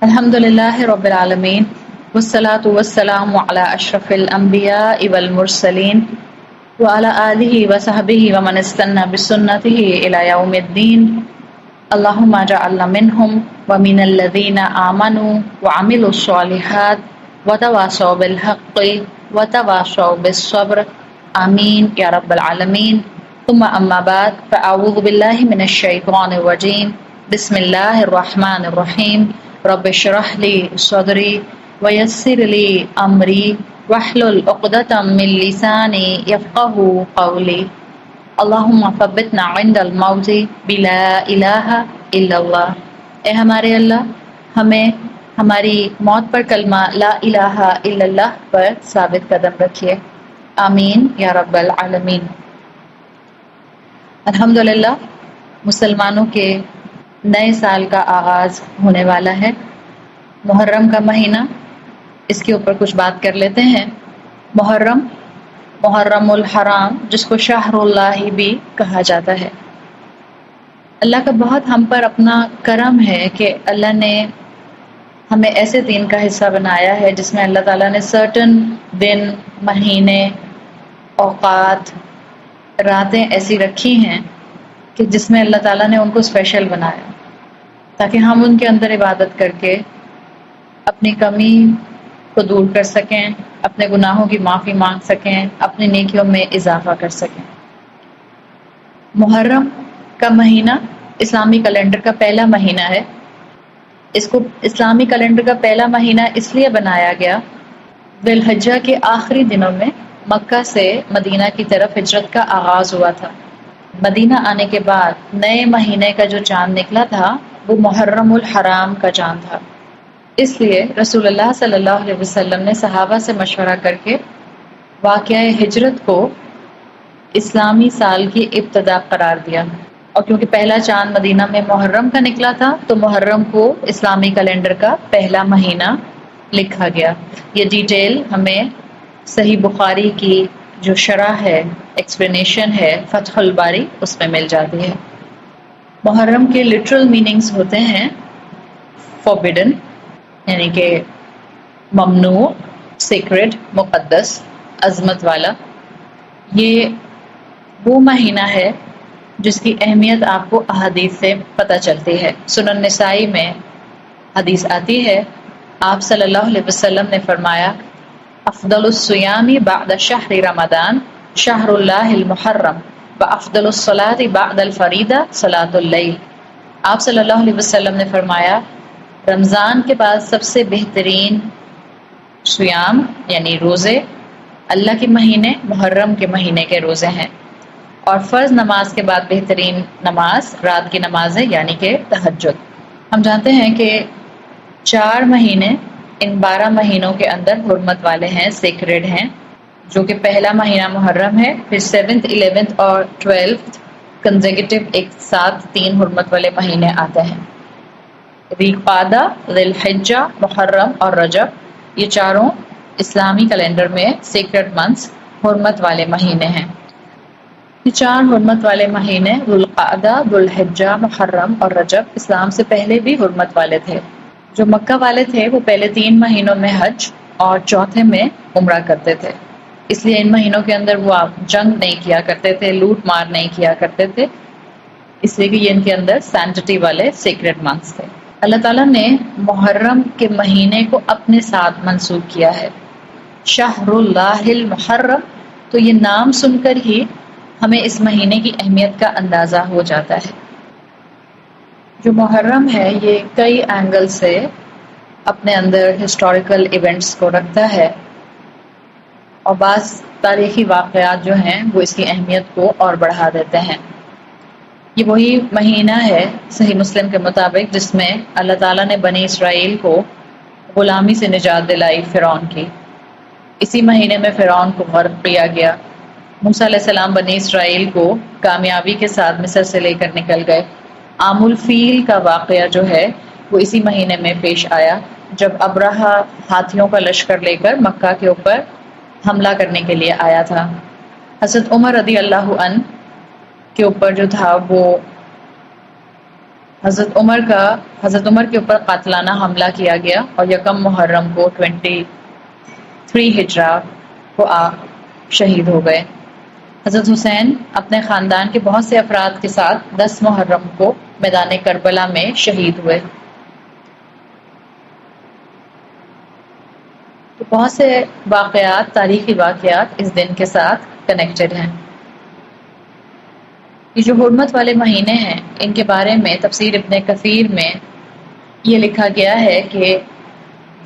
الحمد للہ رب العالمین والصلاة والسلام علی اشرف الانبیاء والمرسلین وعلی آلہ وصحبہ ومن استنى بسنتہ الی یوم الدین اللہم اجعلنا منہم ومن الذین آمنوا وعملوا الصالحات وتواصوا بالحق وتواصوا بالصبر آمین یا رب العالمین ثم اما بعد فاعوذ باللہ من الشیطان الرجیم بسم اللہ الرحمن الرحیم رب اشرح لی صدری ویسر لی امری واحلل عقدۃ من لسانی یفقهوا قولی اللہم ثبتنا عند الموت بلا الہ الا اللہ۔ اے ہمارے اللہ، ہمیں ہماری موت پر کلمہ لا الہ الا اللہ پر ثابت قدم رکھیے، آمین یا رب العالمین۔ الحمدللہ مسلمانوں کے نئے سال کا آغاز ہونے والا ہے، محرم کا مہینہ، اس کے اوپر کچھ بات کر لیتے ہیں۔ محرم الحرام، جس کو شہر اللہ بھی کہا جاتا ہے۔ اللہ کا بہت ہم پر اپنا کرم ہے کہ اللہ نے ہمیں ایسے دین کا حصہ بنایا ہے جس میں اللہ تعالیٰ نے سرٹن دن، مہینے، اوقات، راتیں ایسی رکھی ہیں کہ جس میں اللہ تعالیٰ نے ان کو اسپیشل بنایا تاکہ ہم ان کے اندر عبادت کر کے اپنی کمی کو دور کر سکیں، اپنے گناہوں کی معافی مانگ سکیں، اپنی نیکیوں میں اضافہ کر سکیں۔ محرم کا مہینہ اسلامی کیلنڈر کا پہلا مہینہ ہے۔ اس کو اسلامی کیلنڈر کا پہلا مہینہ اس لیے بنایا گیا، ذی الحجہ کے آخری دنوں میں مکہ سے مدینہ کی طرف ہجرت کا آغاز ہوا تھا۔ مدینہ آنے کے بعد نئے مہینے کا جو چاند نکلا تھا وہ محرم الحرام کا چاند تھا۔ اس لیے رسول اللہ صلی اللہ علیہ وسلم نے صحابہ سے مشورہ کر کے واقعہ ہجرت کو اسلامی سال کی ابتدا قرار دیا، اور کیونکہ پہلا چاند مدینہ میں محرم کا نکلا تھا تو محرم کو اسلامی کیلنڈر کا پہلا مہینہ لکھا گیا۔ یہ ڈیٹیل ہمیں صحیح بخاری کی جو شرح ہے، ایکسپلینیشن ہے فتح الباری، اس میں مل جاتی ہے۔ محرم کے لٹرل میننگز ہوتے ہیں فوربڈن، یعنی کہ ممنوع، سیکرڈ، مقدس، عظمت والا۔ یہ وہ مہینہ ہے جس کی اہمیت آپ کو احادیث سے پتہ چلتی ہے۔ سنن نسائی میں حدیث آتی ہے، آپ صلی اللہ علیہ وسلم نے فرمایا، افضل الصیام بعد شہر رمضان شہر اللہ المحرم وافضل الصلاۃ بعد الفریضہ صلاۃ اللیل۔ آپ صلی اللہ علیہ وسلم نے فرمایا، رمضان کے بعد سب سے بہترین صیام یعنی روزے اللہ کے مہینے محرم کے مہینے کے روزے ہیں، اور فرض نماز کے بعد بہترین نماز رات کی نماز ہے یعنی کہ تہجد۔ ہم جانتے ہیں کہ 4 مہینے ان 12 مہینوں کے اندر حرمت والے ہیں، سیکریڈ ہیں، جو کہ پہلا مہینہ محرم ہے، پھر 7th 11th اور 12th کنزیکٹیو ایک ساتھ 3 حرمت والے مہینے آتے ہیں۔ ذی القعدہ، ذی الحجہ، محرم اور رجب، یہ چاروں اسلامی کیلنڈر میں سیکریڈ منتھس، حرمت والے مہینے ہیں۔ یہ 4 حرمت والے مہینے ذی القعدہ، ذی الحجہ، محرم اور رجب اسلام سے پہلے بھی حرمت والے تھے۔ جو مکہ والے تھے وہ پہلے 3 مہینوں میں حج اور چوتھے میں عمرہ کرتے تھے، اس لیے ان مہینوں کے اندر وہ جنگ نہیں کیا کرتے تھے، لوٹ مار نہیں کیا کرتے تھے، اس لیے کہ یہ ان کے اندر سینٹٹی والے سیکریٹ منتھس تھے۔ اللہ تعالیٰ نے محرم کے مہینے کو اپنے ساتھ منسوب کیا ہے، شہر اللہ المحرم، تو یہ نام سن کر ہی ہمیں اس مہینے کی اہمیت کا اندازہ ہو جاتا ہے۔ جو محرم ہے یہ کئی اینگل سے اپنے اندر ہسٹوریکل ایونٹس کو رکھتا ہے، اور بعض تاریخی واقعات جو ہیں وہ اس کی اہمیت کو اور بڑھا دیتے ہیں۔ یہ وہی مہینہ ہے صحیح مسلم کے مطابق جس میں اللہ تعالیٰ نے بنی اسرائیل کو غلامی سے نجات دلائی فرعون کی۔ اسی مہینے میں فرعون کو غرق کیا گیا۔ موسیٰ علیہ السلام بنی اسرائیل کو کامیابی کے ساتھ مصر سے لے کر نکل گئے۔ عام الفیل کا واقعہ جو ہے وہ اسی مہینے میں پیش آیا، جب ابرہہ ہاتھیوں کا لشکر لے کر مکہ کے اوپر حملہ کرنے کے لیے آیا تھا۔ حضرت عمر رضی اللہ عنہ کے اوپر جو تھا وہ حضرت عمر کے اوپر قاتلانہ حملہ کیا گیا اور یکم محرم کو 23 ہجرہ کو آپ شہید ہو گئے۔ حضرت حسین اپنے خاندان کے بہت سے افراد کے ساتھ 10 محرم کو میدان کربلا میں شہید ہوئے۔ تو بہت سے واقعات، تاریخی واقعات اس دن کے ساتھ کنیکٹڈ ہیں۔ یہ جو حرمت والے مہینے ہیں، ان کے بارے میں تفسیر ابن کثیر میں یہ لکھا گیا ہے کہ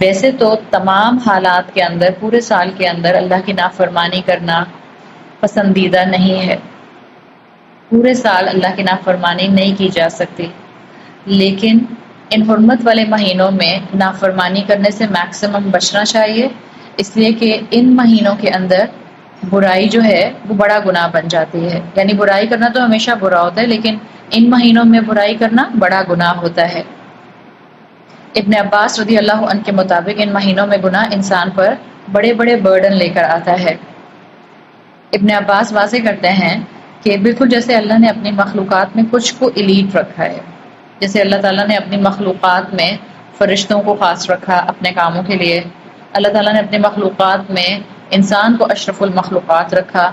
ویسے تو تمام حالات کے اندر، پورے سال کے اندر اللہ کی نافرمانی کرنا پسندیدہ نہیں ہے، پورے سال اللہ کی نافرمانی نہیں کی جا سکتی، لیکن ان حرمت والے مہینوں میں نافرمانی کرنے سے میکسیمم بچنا چاہیے، اس لیے کہ ان مہینوں کے اندر برائی جو ہے وہ بڑا گناہ بن جاتی ہے۔ یعنی برائی کرنا تو ہمیشہ برا ہوتا ہے، لیکن ان مہینوں میں برائی کرنا بڑا گناہ ہوتا ہے۔ ابن عباس رضی اللہ عنہ کے مطابق ان مہینوں میں گناہ انسان پر بڑے بڑے برڈن لے کر آتا ہے۔ ابن عباس واضح کرتے ہیں کہ بالکل جیسے اللہ نے اپنی مخلوقات میں کچھ کو ایلیٹ رکھا ہے، جیسے اللہ تعالیٰ نے اپنی مخلوقات میں فرشتوں کو خاص رکھا اپنے کاموں کے لیے، اللہ تعالیٰ نے اپنی مخلوقات میں انسان کو اشرف المخلوقات رکھا،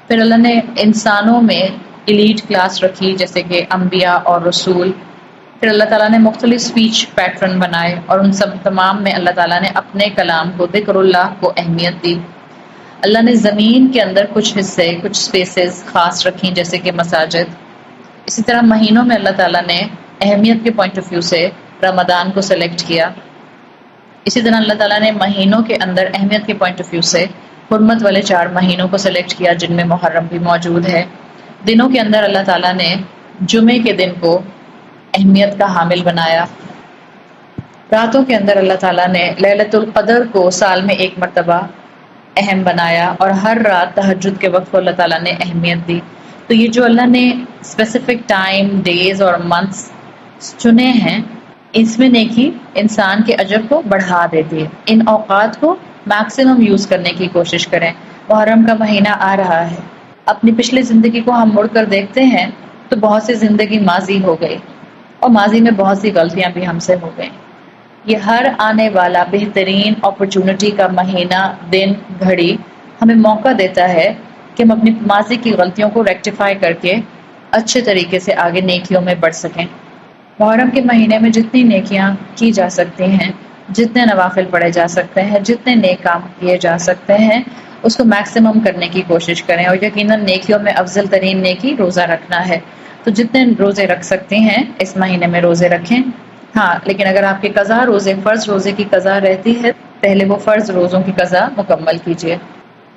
پھر اللہ نے انسانوں میں ایلیٹ کلاس رکھی جیسے کہ انبیاء اور رسول، پھر اللہ تعالیٰ نے مختلف سپیچ پیٹرن بنائے اور ان سب تمام میں اللہ تعالیٰ نے اپنے کلام کو، ذکر اللہ کو اہمیت دی۔ اللہ نے زمین کے اندر کچھ حصے، کچھ سپیسز خاص رکھیں جیسے کہ مساجد۔ اسی طرح مہینوں میں اللہ تعالیٰ نے اہمیت کے پوائنٹ آف ویو سے رمضان کو سلیکٹ کیا۔ اسی طرح اللہ تعالیٰ نے مہینوں کے اندر اہمیت کے پوائنٹ آف ویو سے حرمت والے 4 مہینوں کو سلیکٹ کیا جن میں محرم بھی موجود ہے۔ دنوں کے اندر اللہ تعالیٰ نے جمعے کے دن کو اہمیت کا حامل بنایا۔ راتوں کے اندر اللہ تعالیٰ نے لیلۃ القدر کو سال میں 1 مرتبہ اہم بنایا اور ہر رات تہجد کے وقت کو اللہ تعالیٰ نے اہمیت دی۔ تو یہ جو اللہ نے اسپیسیفک ٹائم، ڈیز اور منتھس چنے ہیں، اس میں نیکی انسان کے اجر کو بڑھا دیتی ہے۔ ان اوقات کو میکسیمم یوز کرنے کی کوشش کریں۔ محرم کا مہینہ آ رہا ہے، اپنی پچھلی زندگی کو ہم مڑ کر دیکھتے ہیں تو بہت سی زندگی ماضی ہو گئی اور ماضی میں بہت سی غلطیاں بھی ہم سے ہو گئیں۔ یہ ہر آنے والا بہترین اپرچونٹی کا مہینہ، دن، گھڑی ہمیں موقع دیتا ہے کہ ہم اپنی ماضی کی غلطیوں کو ریکٹیفائی کر کے اچھے طریقے سے آگے نیکیوں میں بڑھ سکیں۔ محرم کے مہینے میں جتنی نیکیاں کی جا سکتی ہیں، جتنے نوافل پڑھے جا سکتے ہیں، جتنے نیک کام کیے جا سکتے ہیں، اس کو میکسیمم کرنے کی کوشش کریں۔ اور یقیناً نیکیوں میں افضل ترین نیکی روزہ رکھنا ہے، تو جتنے روزے رکھ سکتے ہیں اس مہینے میں روزے رکھیں۔ ہاں، لیکن اگر آپ کی قضا روزے، فرض روزے کی قضا رہتی ہے، پہلے وہ فرض روزوں کی قضا مکمل کیجیے۔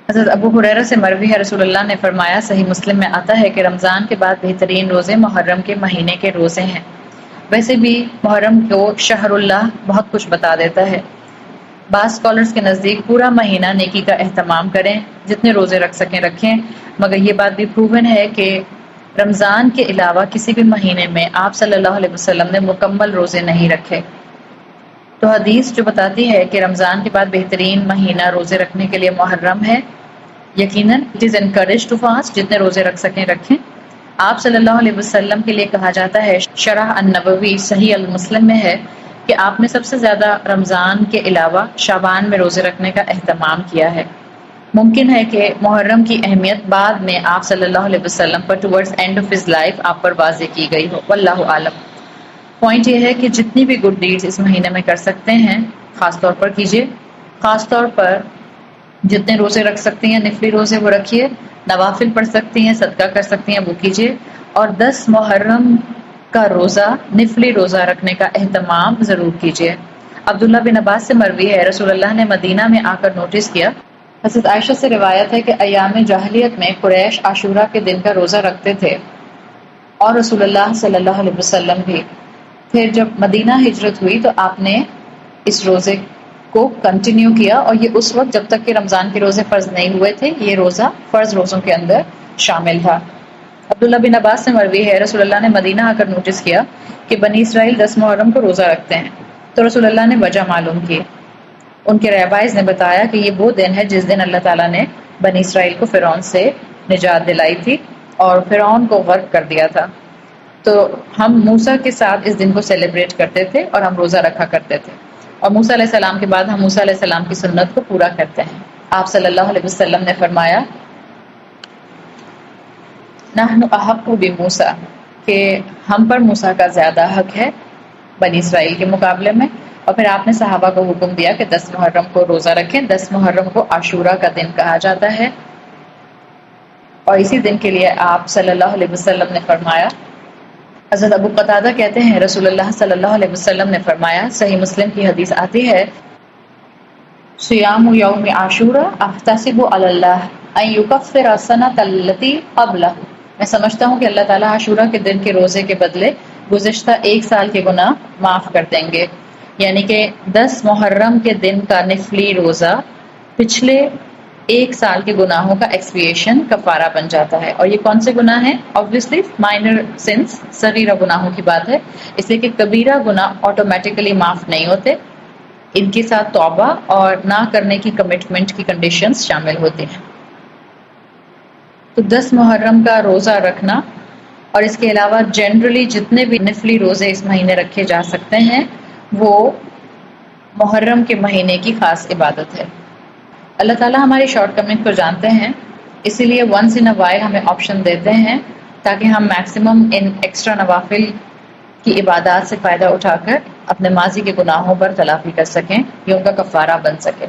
حضرت ابو ہریرہ سے مروی ہے، رسول اللہ نے فرمایا، صحیح مسلم میں آتا ہے کہ رمضان کے بعد بہترین روزے محرم کے مہینے کے روزے ہیں۔ ویسے بھی محرم کو شہر اللہ بہت کچھ بتا دیتا ہے۔ بعض اسکالرس کے نزدیک پورا مہینہ نیکی کا اہتمام کریں، جتنے روزے رکھ سکیں رکھیں، مگر یہ بات بھی پروون ہے کہ رمضان کے علاوہ کسی بھی مہینے میں آپ صلی اللہ علیہ وسلم نے مکمل روزے نہیں رکھے۔ تو حدیث جو بتاتی ہے کہ رمضان کے بعد بہترین مہینہ روزے رکھنے کے لیے محرم ہے، یقیناً it is encourage to fast, جتنے روزے رکھ سکیں رکھیں۔ آپ صلی اللہ علیہ وسلم کے لیے کہا جاتا ہے، شرح النووی صحیح المسلم میں ہے کہ آپ نے سب سے زیادہ رمضان کے علاوہ شعبان میں روزے رکھنے کا اہتمام کیا ہے۔ ممکن ہے کہ محرم کی اہمیت بعد میں آپ صلی اللہ علیہ وسلم پر towards end of his life آپ پر واضح کی گئی ہو، واللہ عالم۔ پوائنٹ یہ ہے کہ جتنی بھی گڈ ڈیڈز اس مہینے میں کر سکتے ہیں خاص طور پر کیجیے، خاص طور پر جتنے روزے رکھ سکتی ہیں نفلی روزے وہ رکھیے، نوافل پڑھ سکتی ہیں، صدقہ کر سکتی ہیں وہ کیجیے، اور 10 محرم کا روزہ، نفلی روزہ رکھنے کا اہتمام ضرور کیجیے۔ عبداللہ بن عباس سے مروی ہے، رسول اللہ نے مدینہ میں آ کر نوٹس کیا، حضرت عائشہ سے روایت ہے کہ ایام جاہلیت میں قریش عاشورہ کے دن کا روزہ رکھتے تھے اور رسول اللہ صلی اللہ علیہ وسلم بھی۔ پھر جب مدینہ ہجرت ہوئی تو آپ نے اس روزے کو کنٹینیو کیا، اور یہ اس وقت جب تک کہ رمضان کے روزے فرض نہیں ہوئے تھے، یہ روزہ فرض روزوں کے اندر شامل تھا۔ عبداللہ بن عباس سے مروی ہے، رسول اللہ نے مدینہ آ کر نوٹس کیا کہ بنی اسرائیل 10 محرم کو روزہ رکھتے ہیں، تو رسول اللہ نے وجہ معلوم کی۔ ان کے ریبائز نے بتایا کہ یہ وہ دن ہے جس دن اللہ تعالیٰ نے بنی اسرائیل کو فرعون سے نجات دلائی تھی اور فرعون کو غرق کر دیا تھا۔ تو ہم موسیٰ کے ساتھ اس دن کو سیلیبریٹ کرتے تھے اور ہم روزہ رکھا کرتے تھے، اور موسیٰ علیہ السلام کے بعد ہم موسیٰ علیہ السلام کی سنت کو پورا کرتے ہیں۔ آپ صلی اللہ علیہ وسلم نے فرمایا نحن احق بموسیٰ، کہ ہم پر موسیٰ کا زیادہ حق ہے بنی اسرائیل کے مقابلے میں۔ اور پھر آپ نے صحابہ کو حکم دیا کہ 10 محرم کو روزہ رکھیں۔ 10 محرم کو عاشورہ کا دن کہا جاتا ہے، اور اسی دن کے لیے آپ صلی اللہ علیہ وسلم نے فرمایا، حضرت ابو قتادہ کہتے ہیں رسول اللہ صلی اللہ علیہ وسلم نے فرمایا، صحیح مسلم کی حدیث آتی ہے، صیام یوم عاشورہ احتسب علی اللہ ان یکفر السنۃ التی قبلہ، میں سمجھتا ہوں کہ اللہ تعالیٰ عاشورہ کے دن کے روزے کے بدلے گزشتہ 1 سال کے گناہ معاف کر دیں گے، یعنی کہ 10 محرم کے دن کا نفلی روزہ پچھلے 1 سال کے گناہوں کا ایکسپیشن کفارہ بن جاتا ہے۔ اور یہ کون سے گناہ ہیں؟ obviously مائنر سنس، صغیرہ گناہوں کی بات ہے، اس لیے کہ کبیرہ گناہ آٹومیٹیکلی معاف نہیں ہوتے، ان کے ساتھ توبہ اور نہ کرنے کی کمٹمنٹ کی کنڈیشنز شامل ہوتی ہیں۔ تو 10 محرم کا روزہ رکھنا اور اس کے علاوہ جنرلی جتنے بھی نفلی روزے اس مہینے رکھے جا سکتے ہیں وہ محرم کے مہینے کی خاص عبادت ہے۔ اللہ تعالیٰ ہماری شارٹ کمنگ کو جانتے ہیں، اسی لیے ونس ان اے وائل ہمیں آپشن دیتے ہیں تاکہ ہم میکسیمم ان ایکسٹرا نوافل کی عبادات سے فائدہ اٹھا کر اپنے ماضی کے گناہوں پر تلافی کر سکیں، یہ ان کا کفارہ بن سکے۔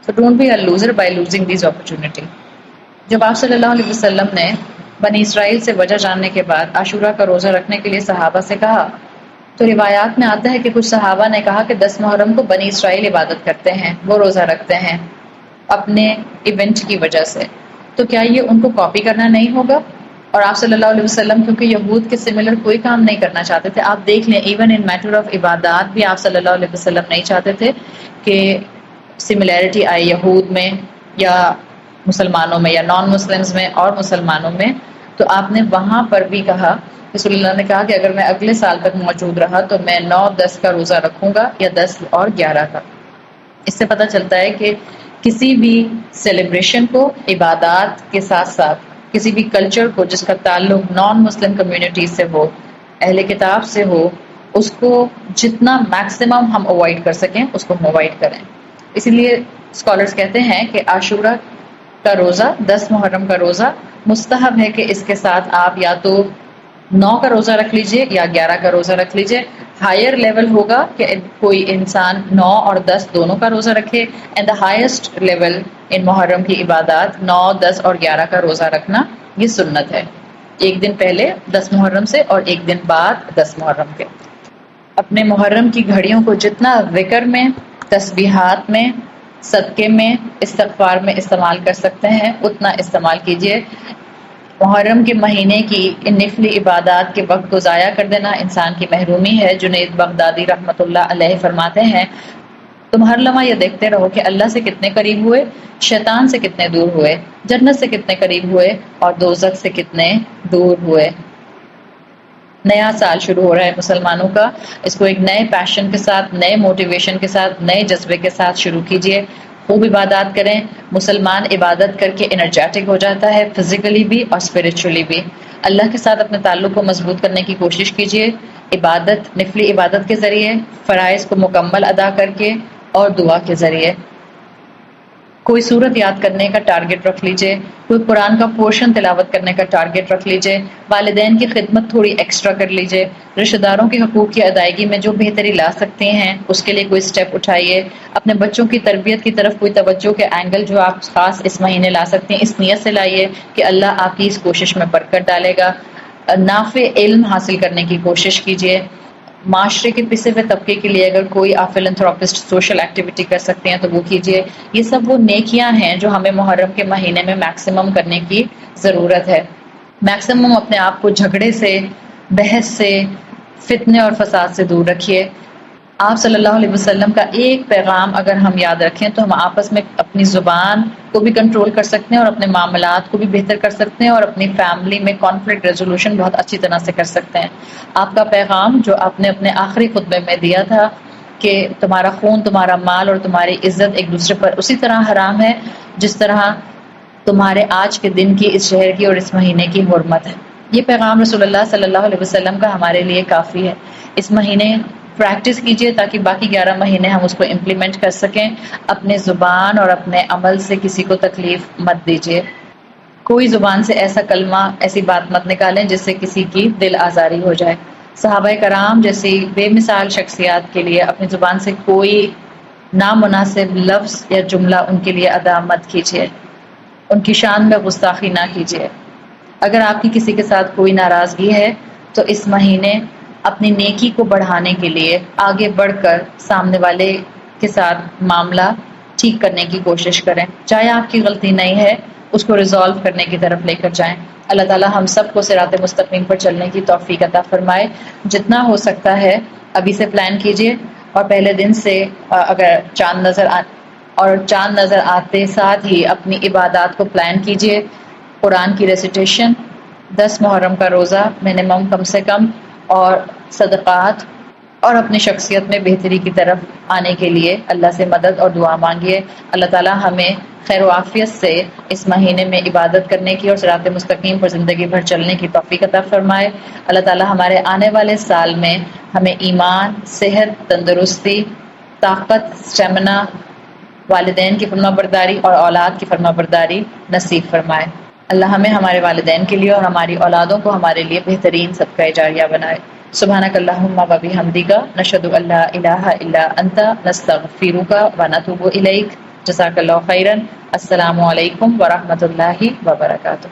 So don't be a loser by losing these opportunity۔ جب آپ صلی اللہ علیہ وسلم نے بنی اسرائیل سے وجہ جاننے کے بعد عاشورہ کا روزہ رکھنے کے لیے صحابہ سے کہا تو روایات میں آتا ہے کہ کچھ صحابہ نے کہا کہ 10 محرم کو بنی اسرائیل عبادت کرتے ہیں، وہ روزہ رکھتے ہیں اپنے ایونٹ کی وجہ سے، تو کیا یہ ان کو کاپی کرنا نہیں ہوگا؟ اور آپ صلی اللہ علیہ وسلم کیونکہ یہود کے سملر کوئی کام نہیں کرنا چاہتے تھے، آپ دیکھ لیں ایون ان میٹر آف عبادات بھی آپ صلی اللہ علیہ وسلم نہیں چاہتے تھے کہ سملیرٹی آئے یہود میں یا مسلمانوں میں یا نان مسلمز میں اور مسلمانوں میں، تو آپ نے وہاں پر بھی کہا، رسول اللہ نے کہا کہ اگر میں اگلے سال تک موجود رہا تو میں 9، 10 کا روزہ رکھوں گا یا 10 اور 11 کا۔ اس سے پتہ چلتا ہے کہ کسی بھی سیلیبریشن کو عبادات کے ساتھ ساتھ کسی بھی کلچر کو جس کا تعلق نان مسلم کمیونٹی سے ہو، اہل کتاب سے ہو، اس کو جتنا میکسیمم ہم اوائڈ کر سکیں اس کو ہم اوائڈ کریں۔ اسی لیے اسکالرز کہتے ہیں کہ عاشورہ کا روزہ، 10 محرم کا روزہ مستحب ہے کہ اس کے ساتھ آپ یا تو 9 کا روزہ رکھ لیجئے یا 11 کا روزہ رکھ لیجئے۔ ہائر لیول ہوگا کہ کوئی انسان 9 اور 10 دونوں کا روزہ رکھے، اینڈ دا ہائیسٹ لیول ان محرم کی عبادات 9، 10 اور 11 کا روزہ رکھنا یہ سنت ہے، ایک دن پہلے 10 محرم سے اور ایک دن بعد 10 محرم کے۔ اپنے محرم کی گھڑیوں کو جتنا ذکر میں، تسبیحات میں، صدقے میں، استغفار میں استعمال کر سکتے ہیں اتنا استعمال کیجئے۔ محرم کے مہینے کی ان نفلی عبادات کے وقت کو ضائع کر دینا انسان کی محرومی ہے۔ جنید بغدادی رحمۃ اللہ علیہ فرماتے ہیں، تم ہر لمحہ یہ دیکھتے رہو کہ اللہ سے کتنے قریب ہوئے، شیطان سے کتنے دور ہوئے، جنت سے کتنے قریب ہوئے اور دوزخ سے کتنے دور ہوئے۔ نیا سال شروع ہو رہا ہے مسلمانوں کا، اس کو ایک نئے پیشن کے ساتھ، نئے موٹیویشن کے ساتھ، نئے جذبے کے ساتھ شروع کیجئے۔ خوب عبادات کریں۔ مسلمان عبادت کر کے انرجیٹک ہو جاتا ہے، فزیکلی بھی اور اسپرچولی بھی۔ اللہ کے ساتھ اپنے تعلق کو مضبوط کرنے کی کوشش کیجئے، عبادت، نفلی عبادت کے ذریعے، فرائض کو مکمل ادا کر کے اور دعا کے ذریعے۔ کوئی سورت یاد کرنے کا ٹارگٹ رکھ لیجئے، کوئی قرآن کا پورشن تلاوت کرنے کا ٹارگٹ رکھ لیجئے، والدین کی خدمت تھوڑی ایکسٹرا کر لیجئے، رشتہ داروں کے حقوق کی ادائیگی میں جو بہتری لا سکتے ہیں اس کے لیے کوئی سٹیپ اٹھائیے، اپنے بچوں کی تربیت کی طرف کوئی توجہ کے اینگل جو آپ خاص اس مہینے لا سکتے ہیں اس نیت سے لائیے کہ اللہ آپ کی اس کوشش میں برکت ڈالے گا۔ نافع علم حاصل کرنے کی کوشش کیجئے۔ معاشرے کے پسے ہوئے طبقے کے لیے اگر کوئی آپ فلنتھراپسٹ سوشل ایکٹیویٹی کر سکتے ہیں تو وہ کیجئے۔ یہ سب وہ نیکیاں ہیں جو ہمیں محرم کے مہینے میں میکسیمم کرنے کی ضرورت ہے۔ میکسیمم اپنے آپ کو جھگڑے سے، بحث سے، فتنے اور فساد سے دور رکھیے۔ آپ صلی اللہ علیہ وسلم کا ایک پیغام اگر ہم یاد رکھیں تو ہم آپس میں اپنی زبان کو بھی کنٹرول کر سکتے ہیں اور اپنے معاملات کو بھی بہتر کر سکتے ہیں اور اپنی فیملی میں کانفلکٹ ریزولوشن بہت اچھی طرح سے کر سکتے ہیں۔ آپ کا پیغام جو آپ نے اپنے آخری خطبے میں دیا تھا کہ تمہارا خون، تمہارا مال اور تمہاری عزت ایک دوسرے پر اسی طرح حرام ہے جس طرح تمہارے آج کے دن کی، اس شہر کی اور اس مہینے کی حرمت ہے، یہ پیغام رسول اللہ صلی اللہ علیہ وسلم کا ہمارے لیے کافی ہے۔ اس مہینے پریکٹس کیجئے تاکہ باقی 11 مہینے ہم اس کو امپلیمنٹ کر سکیں۔ اپنے زبان اور اپنے عمل سے کسی کو تکلیف مت دیجیے۔ کوئی زبان سے ایسا کلمہ، ایسی بات مت نکالیں جس سے کسی کی دل آزاری ہو جائے۔ صحابہ کرام جیسی بے مثال شخصیات کے لیے اپنی زبان سے کوئی نامناسب لفظ یا جملہ ان کے لیے ادا مت کیجیے، ان کی شان میں گستاخی نہ کیجیے۔ اگر آپ کی کسی کے ساتھ کوئی ناراضگی ہے تو اس مہینے اپنی نیکی کو بڑھانے کے لیے آگے بڑھ کر سامنے والے کے ساتھ معاملہ ٹھیک کرنے کی کوشش کریں۔ چاہے آپ کی غلطی نہیں ہے، اس کو ریزالو کرنے کی طرف لے کر جائیں۔ اللہ تعالی ہم سب کو صراط مستقیم پر چلنے کی توفیق عطا فرمائے۔ جتنا ہو سکتا ہے ابھی سے پلان کیجئے، اور پہلے دن سے اگر چاند نظر آتے ساتھ ہی اپنی عبادات کو پلان کیجئے۔ قرآن کی ریسیٹیشن، 10 محرم کا روزہ منیمم کم سے کم، اور صدقات، اور اپنی شخصیت میں بہتری کی طرف آنے کے لیے اللہ سے مدد اور دعا مانگیے۔ اللہ تعالی ہمیں خیر و عافیت سے اس مہینے میں عبادت کرنے کی اور صراط مستقیم پر زندگی بھر چلنے کی توفیق عطا فرمائے۔ اللہ تعالی ہمارے آنے والے سال میں ہمیں ایمان، صحت، تندرستی، طاقت، اسٹیمنا، والدین کی فرما برداری اور اولاد کی فرما برداری نصیب فرمائے۔ اللہ ہمیں ہمارے والدین کے لیے اور ہماری اولادوں کو ہمارے لیے بہترین صدقہ جاریہ بنائے۔ سبحانک اللہم و بحمدک، نشہد ان لا الہ الا انت، نستغفرک و نتوب الیک۔ جزاک اللہ خیرا۔ السلام علیکم ورحمۃ اللہ وبرکاتہ۔